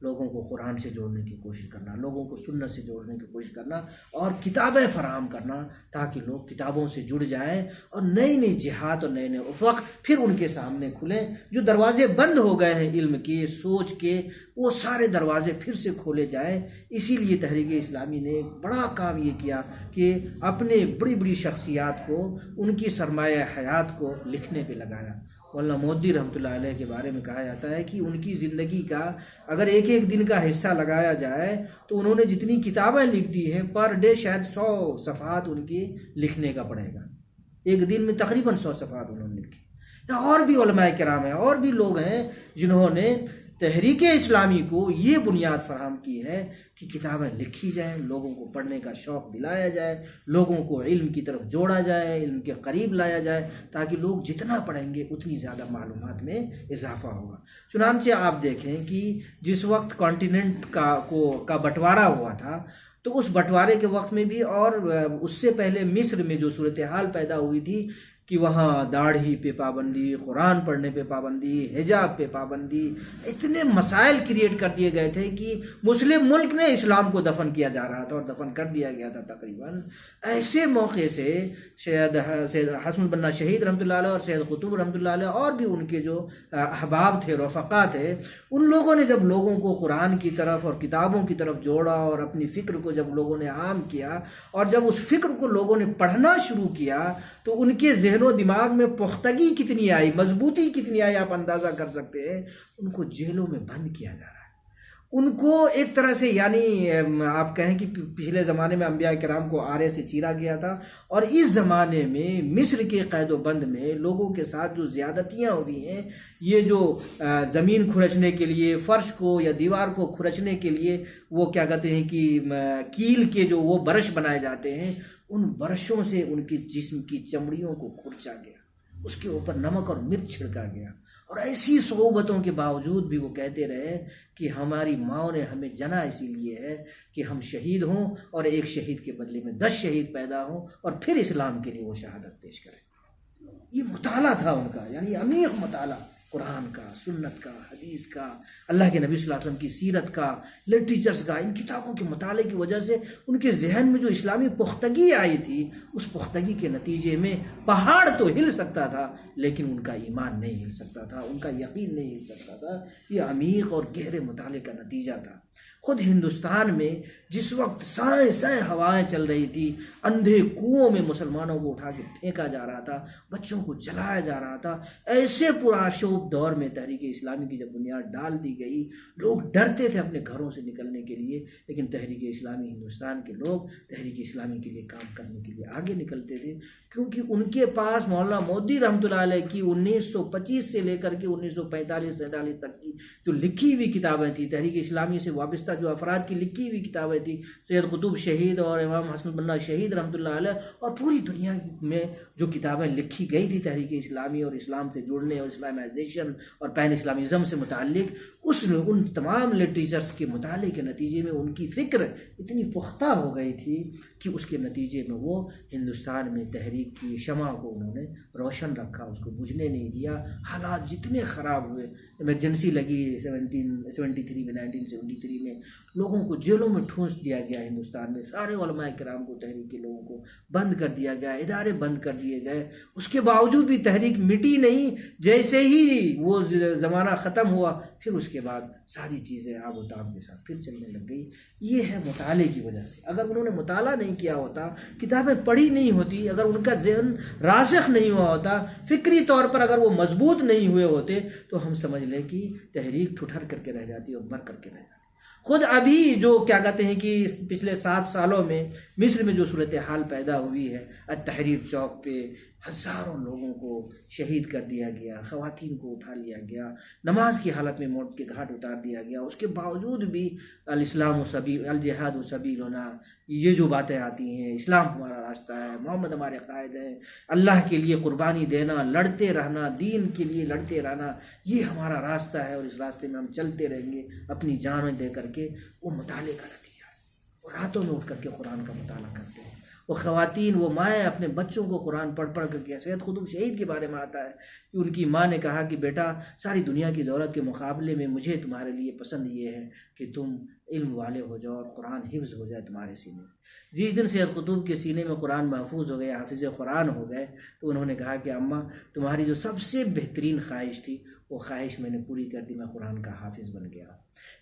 لوگوں کو قرآن سے جوڑنے کی کوشش کرنا، لوگوں کو سنت سے جوڑنے کی کوشش کرنا، اور کتابیں فراہم کرنا تاکہ لوگ کتابوں سے جڑ جائیں اور نئی نئی جہات اور نئے نئے افق پھر ان کے سامنے کھلیں۔ جو دروازے بند ہو گئے ہیں علم کے، سوچ کے، وہ سارے دروازے پھر سے کھولے جائیں۔ اسی لیے تحریک اسلامی نے ایک بڑا کام یہ کیا کہ اپنے بڑی بڑی شخصیات کو، ان کی سرمایہ حیات کو لکھنے پہ لگایا۔ مولانا مودودی رحمۃ اللہ علیہ کے بارے میں کہا جاتا ہے کہ ان کی زندگی کا اگر ایک ایک دن کا حصہ لگایا جائے تو انہوں نے جتنی کتابیں لکھ دی ہیں پر ڈے شاید 100 صفحات ان کی لکھنے کا پڑے گا، ایک دن میں تقریباً 100 صفحات انہوں نے لکھی۔ اور بھی علماء کرام ہیں، اور بھی لوگ ہیں جنہوں نے تحریک اسلامی کو یہ بنیاد فراہم کی ہے کہ کتابیں لکھی جائیں، لوگوں کو پڑھنے کا شوق دلایا جائے، لوگوں کو علم کی طرف جوڑا جائے، علم کے قریب لایا جائے، تاکہ لوگ جتنا پڑھیں گے اتنی زیادہ معلومات میں اضافہ ہوگا۔ چنانچہ آپ دیکھیں کہ جس وقت کانٹیننٹ کا بٹوارا ہوا تھا، تو اس بٹوارے کے وقت میں بھی اور اس سے پہلے مصر میں جو صورتحال پیدا ہوئی تھی کہ وہاں داڑھی پہ پابندی، قرآن پڑھنے پہ پابندی، حجاب پہ پابندی، اتنے مسائل کریٹ کر دیے گئے تھے کہ مسلم ملک میں اسلام کو دفن کیا جا رہا تھا اور دفن کر دیا گیا تھا تقریباً۔ ایسے موقع سے سید حسن بننا شہید رحمۃ اللہ علیہ اور سید قطب رحمۃ اللہ علیہ اور بھی ان کے جو احباب تھے، رفقا تھے، ان لوگوں نے جب لوگوں کو قرآن کی طرف اور کتابوں کی طرف جوڑا اور اپنی فکر کو جب لوگوں نے عام کیا، اور جب اس فکر کو لوگوں نے پڑھنا شروع کیا، تو ان کے ذہن و دماغ میں پختگی کتنی آئی، مضبوطی کتنی آئی، آپ اندازہ کر سکتے ہیں۔ ان کو جیلوں میں بند کیا جا رہا ہے، ان کو ایک طرح سے، یعنی آپ کہیں کہ پچھلے زمانے میں انبیاء کرام کو آرے سے چیرا گیا تھا، اور اس زمانے میں مصر کے قید و بند میں لوگوں کے ساتھ جو زیادتیاں ہوئی ہیں، یہ جو زمین کھرچنے کے لیے، فرش کو یا دیوار کو کھرچنے کے لیے وہ کیا کہتے ہیں کہ کیل کے جو وہ برش بنائے جاتے ہیں، ان برشوں سے ان کی جسم کی چمڑیوں کو کھرچا گیا، اس کے اوپر نمک اور مرچ چھڑکا گیا، اور ایسی صعوبتوں کے باوجود بھی وہ کہتے رہے کہ ہماری ماں نے ہمیں جنا اسی لیے ہے کہ ہم شہید ہوں، اور ایک شہید کے بدلے میں 10 شہید پیدا ہوں، اور پھر اسلام کے لیے وہ شہادت پیش کریں۔ یہ مطالعہ تھا ان کا، یعنی عمیق مطالعہ قرآن کا، سنت کا، حدیث کا، اللہ کے نبی صلی اللہ علیہ وسلم کی سیرت کا، لٹریچرز کا۔ ان کتابوں کے مطالعے کی وجہ سے ان کے ذہن میں جو اسلامی پختگی آئی تھی، اس پختگی کے نتیجے میں پہاڑ تو ہل سکتا تھا لیکن ان کا ایمان نہیں ہل سکتا تھا، ان کا یقین نہیں ہل سکتا تھا۔ یہ عمیق اور گہرے مطالعے کا نتیجہ تھا۔ خود ہندوستان میں جس وقت سائیں سائیں ہوائیں چل رہی تھی، اندھے کنوؤں میں مسلمانوں کو اٹھا کے پھینکا جا رہا تھا، بچوں کو جلایا جا رہا تھا، ایسے پرآشوب دور میں تحریک اسلامی کی جب بنیاد ڈال دی گئی، لوگ ڈرتے تھے اپنے گھروں سے نکلنے کے لیے، لیکن تحریک اسلامی، ہندوستان کے لوگ تحریک اسلامی کے لیے کام کرنے کے لیے آگے نکلتے تھے، کیونکہ ان کے پاس مولانا مودودی رحمۃ اللہ علیہ کی 1925 سے لے کر کے 1945-47 تک کی جو لکھی ہوئی کتابیں تھیں، تحریک اسلامی سے وابستہ جو افراد کی لکھی ہوئی کتابیں تھیں، سید قطب شہید اور امام حسن بننا شہید رحمۃ اللہ علیہ، اور پوری دنیا میں جو کتابیں لکھی گئی تھی تحریک اسلامی اور اسلام سے جڑنے اور اسلامائزیشن اور پین اسلامیزم سے متعلق، ان تمام لٹریچرز کے مطالعے کے نتیجے میں ان کی فکر اتنی پختہ ہو گئی تھی کہ اس کے نتیجے میں وہ ہندوستان میں تحریک کی شمع کو انہوں نے روشن رکھا، اس کو بجھنے نہیں دیا۔ حالات جتنے خراب ہوئے، ایمرجنسی لگی 1973 میں لوگوں کو جیلوں میں ٹھونس دیا گیا، ہندوستان میں سارے علماء کرام کو، تحریک کے لوگوں کو بند کر دیا گیا، ادارے بند کر دیے گئے، اس کے باوجود بھی تحریک مٹی نہیں۔ جیسے ہی وہ زمانہ ختم ہوا، پھر اس کے بعد ساری چیزیں آب و تاب کے ساتھ پھر چلنے لگ گئی۔ یہ ہے مطالعے کی وجہ سے۔ اگر انہوں نے مطالعہ نہیں کیا ہوتا، کتابیں پڑھی نہیں ہوتی، اگر ان کا ذہن راسخ نہیں ہوا ہوتا، فکری طور پر اگر وہ مضبوط نہیں ہوئے ہوتے، تو ہم سمجھ لیں کہ تحریک ٹھٹھر کر کے رہ جاتی اور مر کر کے رہ جاتی۔ خود ابھی جو کیا کہتے ہیں کہ پچھلے 7 سالوں میں مصر میں جو صورتحال پیدا ہوئی ہے، التحریر چوک پہ ہزاروں لوگوں کو شہید کر دیا گیا، خواتین کو اٹھا لیا گیا، نماز کی حالت میں موت کے گھاٹ اتار دیا گیا، اس کے باوجود بھی الاسلام و سبیل الجہاد و سبیلنا، یہ جو باتیں آتی ہیں، اسلام ہمارا راستہ ہے، محمد ہمارے قائد ہیں، اللہ کے لیے قربانی دینا، لڑتے رہنا، دین کے لیے لڑتے رہنا، یہ ہمارا راستہ ہے اور اس راستے میں ہم چلتے رہیں گے اپنی جانیں دے کر کے۔ وہ مطالعے کا نتیجہ ہے۔ وہ راتوں میں اٹھ کر کے قرآن کا مطالعہ کرتے ہیں، وہ خواتین، وہ مائیں اپنے بچوں کو قرآن پڑھ پڑھ کر کے، سید قطب شہید کے بارے میں آتا ہے کہ ان کی ماں نے کہا کہ بیٹا ساری دنیا کی دولت کے مقابلے میں مجھے تمہارے لیے پسند یہ ہے کہ تم علم والے ہو جاؤ اور قرآن حفظ ہو جائے تمہارے سینے میں۔ جس دن سید قطب کے سینے میں قرآن محفوظ ہو گیا، حافظ قرآن ہو گئے، تو انہوں نے کہا کہ اماں تمہاری جو سب سے بہترین خواہش تھی وہ خواہش میں نے پوری کر دی، میں قرآن کا حافظ بن گیا۔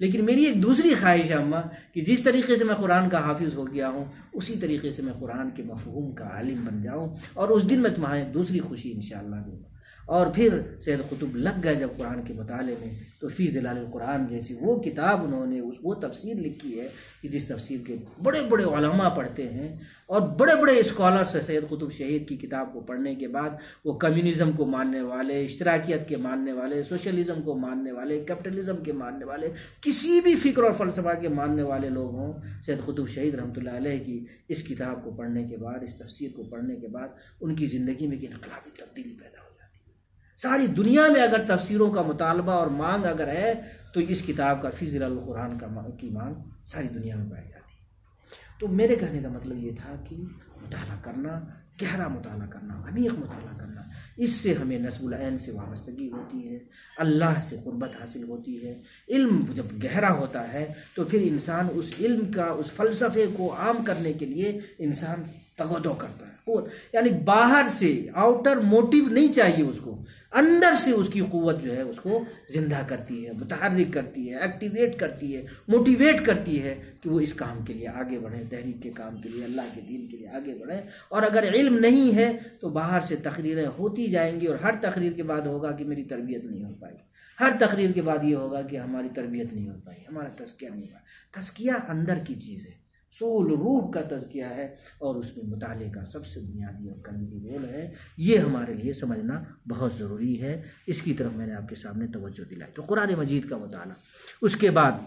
لیکن میری ایک دوسری خواہش ہے اماں کہ جس طریقے سے میں قرآن کا حافظ ہو گیا ہوں اسی طریقے سے میں قرآن کے مفہوم کا عالم بن جاؤں، اور اس دن میں تمہارے دوسری خوشی انشاءاللہ دوں گا۔ اور پھر سید قطب لگ گئے جب قرآن کے مطالعے میں، تو فی ظلال القرآن جیسی وہ کتاب انہوں نے وہ تفسیر لکھی ہے کہ جس تفسیر کے بڑے بڑے علماء پڑھتے ہیں، اور بڑے بڑے اسکالرس ہیں سید قطب شہید کی کتاب کو پڑھنے کے بعد، وہ کمیونزم کو ماننے والے، اشتراکیت کے ماننے والے، سوشلزم کو ماننے والے، کیپٹلزم کے ماننے والے، کسی بھی فکر اور فلسفہ کے ماننے والے لوگ ہوں، سید قطب شہید رحمۃ اللہ علیہ کی اس کتاب کو پڑھنے کے بعد، اس تفسیر کو پڑھنے کے بعد ان کی زندگی میں ایک انقلابی تبدیلی پیدا ہو جاتی ہے۔ ساری دنیا میں اگر تفسیروں کا مطالبہ اور مانگ اگر ہے تو اس کتاب کا فی ظلال القرآن کی مانگ ساری دنیا میں پائی جاتی ہے۔ تو میرے کہنے کا مطلب یہ تھا کہ مطالعہ کرنا، گہرا مطالعہ کرنا، عمیق مطالعہ کرنا، اس سے ہمیں نصب العین سے وابستگی ہوتی ہے، اللہ سے قربت حاصل ہوتی ہے۔ علم جب گہرا ہوتا ہے تو پھر انسان اس علم کا، اس فلسفے کو عام کرنے کے لیے انسان تگ و دو کرتا ہے، یعنی باہر سے آؤٹر موٹیو نہیں چاہیے اس کو، اندر سے اس کی قوت جو ہے اس کو زندہ کرتی ہے، متحرک کرتی ہے، ایکٹیویٹ کرتی ہے، موٹیویٹ کرتی ہے کہ وہ اس کام کے لیے آگے بڑھیں، تحریک کے کام کے لیے، اللہ کے دین کے لیے آگے بڑھیں۔ اور اگر علم نہیں ہے تو باہر سے تقریریں ہوتی جائیں گی، اور ہر تقریر کے بعد ہوگا کہ میری تربیت نہیں ہو پائی، ہر تقریر کے بعد یہ ہوگا کہ ہماری تربیت نہیں ہو پائی، ہمارا تزکیہ نہیں ہوا۔ تزکیہ اندر کی چیز ہے، سول روح کا تزکیہ ہے، اور اس میں مطالعے کا سب سے بنیادی اور کلیدی رول ہے۔ یہ ہمارے لیے سمجھنا بہت ضروری ہے، اس کی طرف میں نے آپ کے سامنے توجہ دلائی۔ تو قرآن مجید کا مطالعہ، اس کے بعد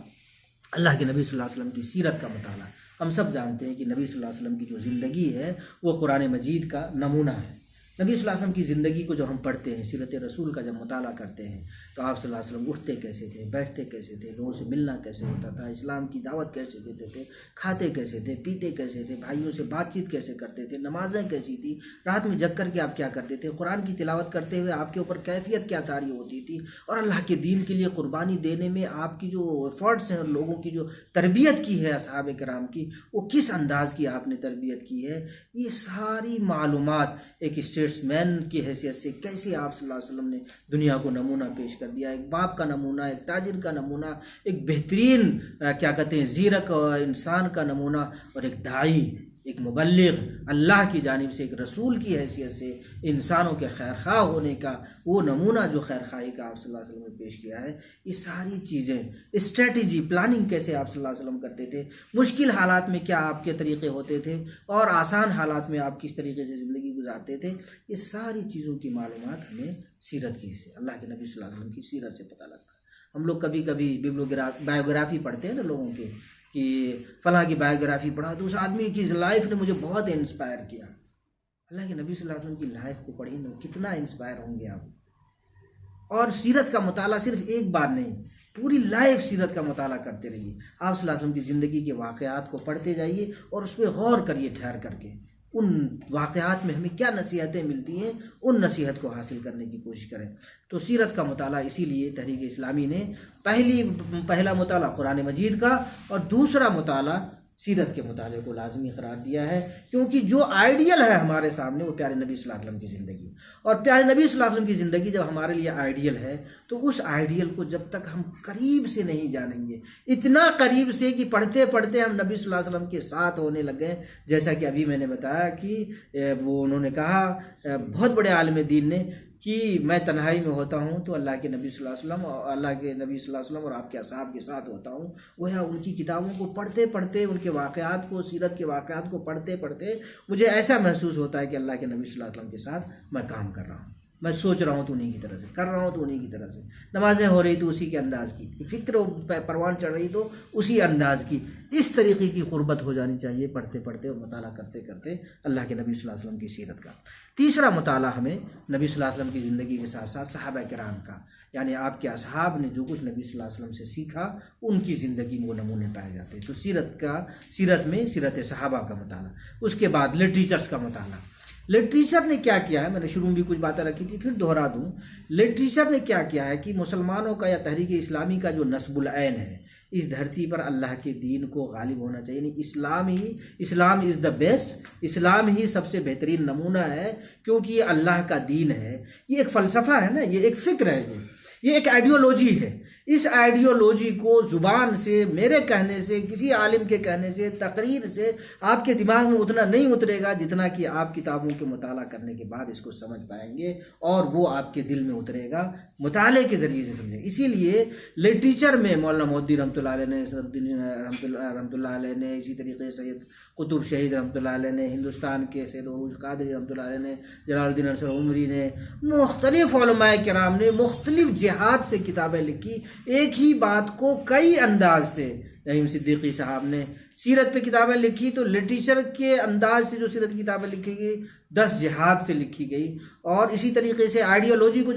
اللہ کے نبی صلی اللہ علیہ وسلم کی سیرت کا مطالعہ۔ ہم سب جانتے ہیں کہ نبی صلی اللہ علیہ وسلم کی جو زندگی ہے وہ قرآن مجید کا نمونہ ہے۔ نبی صلی اللہ علیہ وسلم کی زندگی کو جب ہم پڑھتے ہیں، سیرت رسول کا جب مطالعہ کرتے ہیں، تو آپ صلی اللہ علیہ وسلم اٹھتے کیسے تھے، بیٹھتے کیسے تھے، لوگوں سے ملنا کیسے ہوتا تھا، اسلام کی دعوت کیسے دیتے تھے، کھاتے کیسے تھے، پیتے کیسے تھے، بھائیوں سے بات چیت کیسے کرتے تھے، نمازیں کیسی تھی، رات میں جگ کر کے آپ کیا کرتے تھے، قرآن کی تلاوت کرتے ہوئے آپ کے اوپر کیفیت کیا طاری ہوتی تھی، اور اللہ کے دین کے لیے قربانی دینے میں آپ کی جو ایفرٹس ہیں، اور لوگوں کی جو تربیت کی ہے اصحاب کرام کی، وہ کس انداز کی آپ نے تربیت کی ہے، یہ ساری معلومات ایک اسٹیٹس مین کی حیثیت سے کیسے آپ صلی اللہ علیہ وسلم نے دنیا کو نمونہ پیش کر دیا، ایک باپ کا نمونہ، ایک تاجر کا نمونہ، ایک بہترین کیا کہتے ہیں زیرک انسان کا نمونہ، اور ایک داعی، ایک مبلغ، اللہ کی جانب سے ایک رسول کی حیثیت سے انسانوں کے خیرخواہ ہونے کا وہ نمونہ جو خیرخواہی کا آپ صلی اللہ علیہ وسلم نے پیش کیا ہے۔ یہ ساری چیزیں، اسٹریٹجی، پلاننگ کیسے آپ صلی اللہ علیہ وسلم کرتے تھے، مشکل حالات میں کیا آپ کے طریقے ہوتے تھے، اور آسان حالات میں آپ کس طریقے سے زندگی گزارتے تھے، یہ ساری چیزوں کی معلومات ہمیں سیرت کی سے، اللہ کے نبی صلی اللہ علیہ وسلم کی سیرت سے پتہ لگتا ہے۔ ہم لوگ کبھی کبھی بایوگرافی پڑھتے ہیں نا لوگوں کے، کہ فلاں کی بایوگرافی پڑھا تو اس آدمی کی لائف نے مجھے بہت انسپائر کیا۔ اللہ کے نبی صلی اللہ علیہ وسلم کی لائف کو پڑھی نا، کتنا انسپائر ہوں گے آپ۔ اور سیرت کا مطالعہ صرف ایک بار نہیں، پوری لائف سیرت کا مطالعہ کرتے رہیے۔ آپ صلی اللہ علیہ وسلم کی زندگی کے واقعات کو پڑھتے جائیے اور اس پہ غور کریے ٹھہر کر کے، ان واقعات میں ہمیں کیا نصیحتیں ملتی ہیں، ان نصیحت کو حاصل کرنے کی کوشش کریں۔ تو سیرت کا مطالعہ اسی لیے تحریک اسلامی نے پہلا مطالعہ قرآن مجید کا اور دوسرا مطالعہ سیرت کے مطالعے کو لازمی قرار دیا ہے، کیونکہ جو آئیڈیل ہے ہمارے سامنے وہ پیارے نبی صلی اللہ علیہ وسلم کی زندگی، اور پیارے نبی صلی اللہ علیہ وسلم کی زندگی جب ہمارے لیے آئیڈیل ہے تو اس آئیڈیل کو جب تک ہم قریب سے نہیں جانیں گے، اتنا قریب سے کہ پڑھتے پڑھتے ہم نبی صلی اللہ علیہ وسلم کے ساتھ ہونے لگے، جیسا کہ ابھی میں نے بتایا کہ وہ انہوں نے کہا بہت بڑے عالم دین نے کہ میں تنہائی میں ہوتا ہوں تو اللہ کے نبی صلی اللہ علیہ وسلم اور اللہ کے نبی صلی اللہ علیہ وسلم اور آپ کے اصحاب کے ساتھ ہوتا ہوں۔ گویا ان کی کتابوں کو پڑھتے پڑھتے، ان کے واقعات کو، سیرت کے واقعات کو پڑھتے پڑھتے مجھے ایسا محسوس ہوتا ہے کہ اللہ کے نبی صلی اللہ علیہ وسلم کے ساتھ میں کام کر رہا ہوں، میں سوچ رہا ہوں تو انہیں کی طرح سے، کر رہا ہوں تو انہیں کی طرح سے، نمازیں ہو رہی تو اسی کے انداز کی، فکر و پروان چڑھ رہی تو اسی انداز کی، اس طریقے کی قربت ہو جانی چاہیے پڑھتے پڑھتے اور مطالعہ کرتے کرتے اللہ کے نبی صلی اللہ علیہ وسلم کی سیرت کا۔ تیسرا مطالعہ ہمیں نبی صلی اللہ علیہ وسلم کی زندگی کے ساتھ ساتھ صحابہ کرام کا، یعنی آپ کے اصحاب نے جو کچھ نبی صلی اللہ علیہ وسلم سے سیکھا ان کی زندگی میں وہ نمونے پائے جاتے ہیں۔ تو سیرت میں سیرت صحابہ کا مطالعہ، اس کے بعد لٹریچرز کا مطالعہ۔ لٹریچر نے کیا کیا ہے، میں نے شروع میں بھی کچھ باتیں رکھی تھی، پھر دہرا دوں۔ لٹریچر نے کیا کیا ہے کہ مسلمانوں کا یا تحریک اسلامی کا جو نصب العین ہے، اس دھرتی پر اللہ کے دین کو غالب ہونا چاہیے، یعنی اسلام از دا بیسٹ، اسلام ہی سب سے بہترین نمونہ ہے، کیونکہ یہ اللہ کا دین ہے۔ یہ ایک فلسفہ ہے نا، یہ ایک فکر ہے، یہ ایک آئیڈیولوجی ہے۔ اس آئیڈیولوجی کو زبان سے، میرے کہنے سے، کسی عالم کے کہنے سے، تقریر سے آپ کے دماغ میں اتنا نہیں اترے گا جتنا کہ آپ کتابوں کے مطالعہ کرنے کے بعد اس کو سمجھ پائیں گے، اور وہ آپ کے دل میں اترے گا، مطالعے کے ذریعے سے سمجھیں۔ اسی لیے لٹریچر میں مولانا مودودی رحمۃ اللہ علیہ نے، رحمۃ اللہ علیہ نے، اسی طریقے سے سید قطب شہید رحمۃ اللہ علیہ نے، ہندوستان کے سید عروج قادری رحمۃ اللہ علیہ نے، جلال الدین انصر عمری نے، مختلف علماء کرام نے مختلف جہات سے کتابیں لکھی، ایک ہی بات کو کئی انداز سے۔ رحیم صدیقی صاحب نے سیرت پہ کتابیں لکھی تو لٹریچر کے انداز سے جو سیرت کی کتابیں لکھی گئی 10 جہات سے لکھی گئی، اور اسی طریقے سے آئیڈیالوجی کو